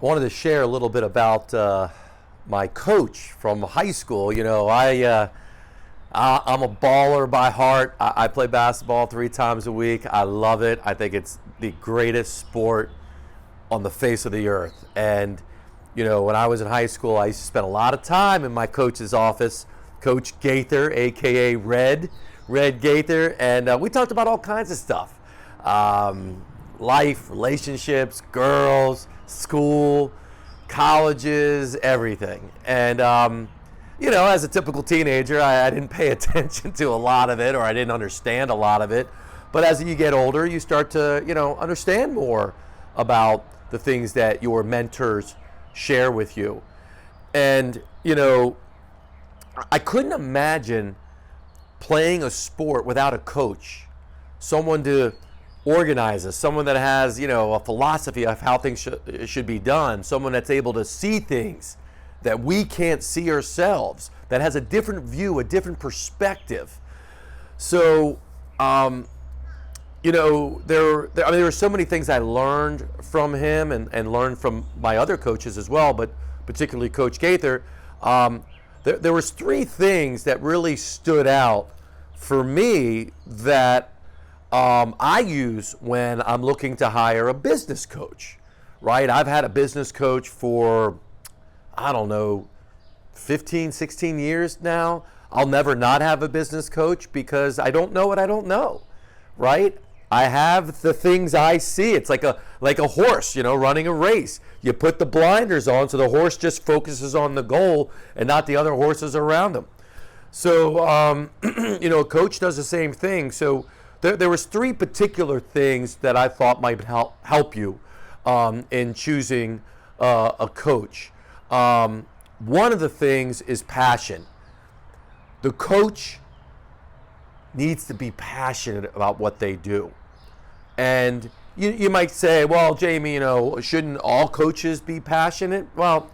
I wanted to share a little bit about my coach from high school. You know, I'm a baller by heart. I play basketball 3 times a week. I love it. I think it's the greatest sport on the face of the earth. And, you know, when I was in high school, I used to spend a lot of time in my coach's office, Coach 𝐒𝐜𝐽, a.k.a. Red 𝐒𝐜𝐽. And we talked about all kinds of stuff. Life, relationships, girls, school, colleges, everything. And, you know, as a typical teenager, I didn't pay attention to a lot of it, or I didn't understand a lot of it. But as you get older, you start to, you know, understand more about the things that your mentors share with you. And, you know, I couldn't imagine playing a sport without a coach, someone to organize us, someone that has, you know, a philosophy of how things should be done, someone that's able to see things that we can't see ourselves, that has a different view, a different perspective. So, you know, there were so many things I learned from him and learned from my other coaches as well, but particularly Coach 𝐒𝐜𝐽. There was 3 things that really stood out for me that I use when I'm looking to hire a business coach, right? I've had a business coach for, I don't know, 15, 16 years now. I'll never not have a business coach because I don't know what I don't know, right? I have the things I see. It's like a horse, you know, running a race. You put the blinders on so the horse just focuses on the goal and not the other horses around him. So, you know, a coach does the same thing. So there was 3 particular things that I thought might help you in choosing a coach. One of the things is passion. The coach needs to be passionate about what they do. And you might say, well, Jamey, you know, shouldn't all coaches be passionate? Well,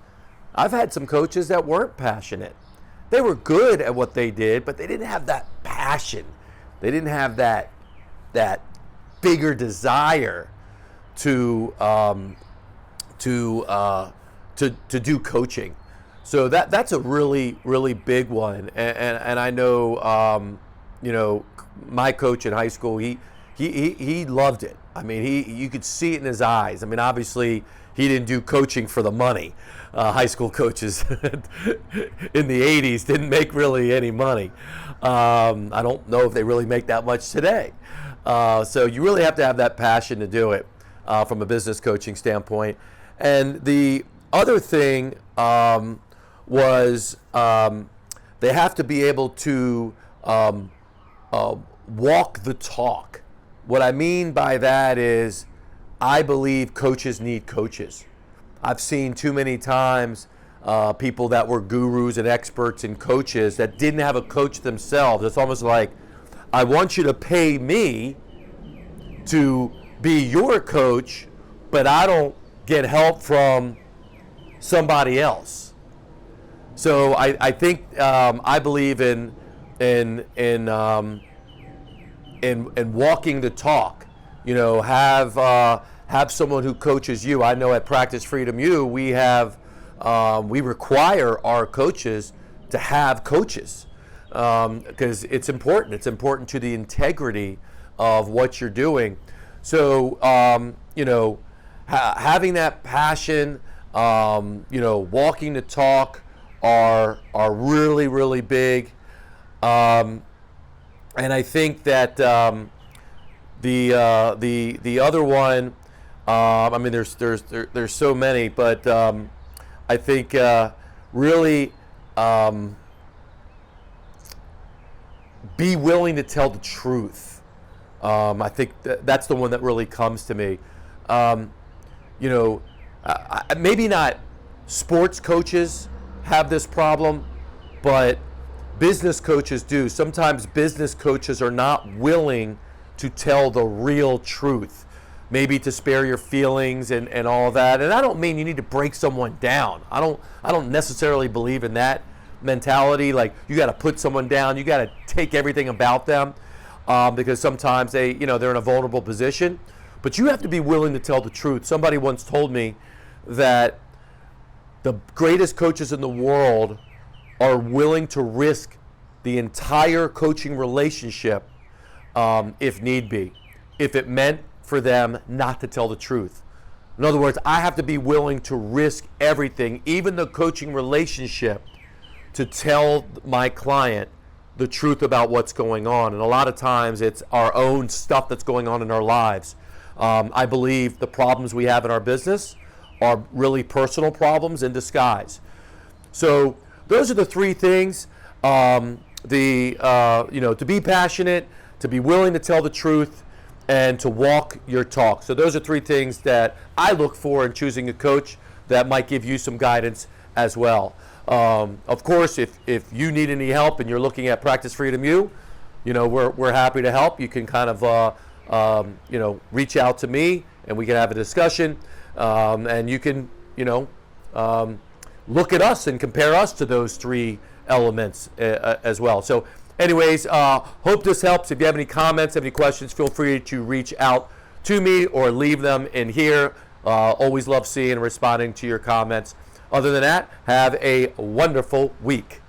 I've had some coaches that weren't passionate. They were good at what they did, but they didn't have that passion. They didn't have that bigger desire to do coaching. So that's a really, really big one. And I know, you know, my coach in high school, he loved it. I mean, you could see it in his eyes. I mean, obviously, he didn't do coaching for the money. High school coaches in the 80s didn't make really any money. I don't know if they really make that much today. So you really have to have that passion to do it from a business coaching standpoint. And the other thing was they have to be able to walk the talk. What I mean by that is I believe coaches need coaches. I've seen too many times people that were gurus and experts and coaches that didn't have a coach themselves. It's almost like, I want you to pay me to be your coach, but I don't get help from somebody else. So I think I believe in walking the talk. You know, have someone who coaches you. I know at Practice Freedom U we require our coaches to have coaches because it's important. It's important to the integrity of what you're doing. So you know, having that passion, you know, walking the talk are really, really big. And I think that the other one, I mean, there's so many, but I think really be willing to tell the truth. I think that's the one that really comes to me. You know, maybe not sports coaches have this problem, but business coaches do. Sometimes business coaches are not willing to tell the real truth, maybe to spare your feelings and all that. And I don't mean you need to break someone down. I don't necessarily believe in that mentality, like you got to put someone down, you got to take everything about them, because sometimes they're in a vulnerable position. But you have to be willing to tell the truth. Somebody once told me that the greatest coaches in the world are willing to risk the entire coaching relationship if need be, if it meant for them not to tell the truth. In other words, I have to be willing to risk everything, even the coaching relationship, to tell my client the truth about what's going on. And a lot of times it's our own stuff that's going on in our lives. I believe the problems we have in our business are really personal problems in disguise. So those are the three things. To be passionate, to be willing to tell the truth, and to walk your talk. So those are three things that I look for in choosing a coach that might give you some guidance as well. Of course, if you need any help and you're looking at Practice Freedom U, we're happy to help. You can kind of reach out to me and we can have a discussion, and you can look at us and compare us to those three elements as well. So anyways, hope this helps. If you have any comments, have any questions, feel free to reach out to me or leave them in here. Always love seeing and responding to your comments. Other than that, have a wonderful week.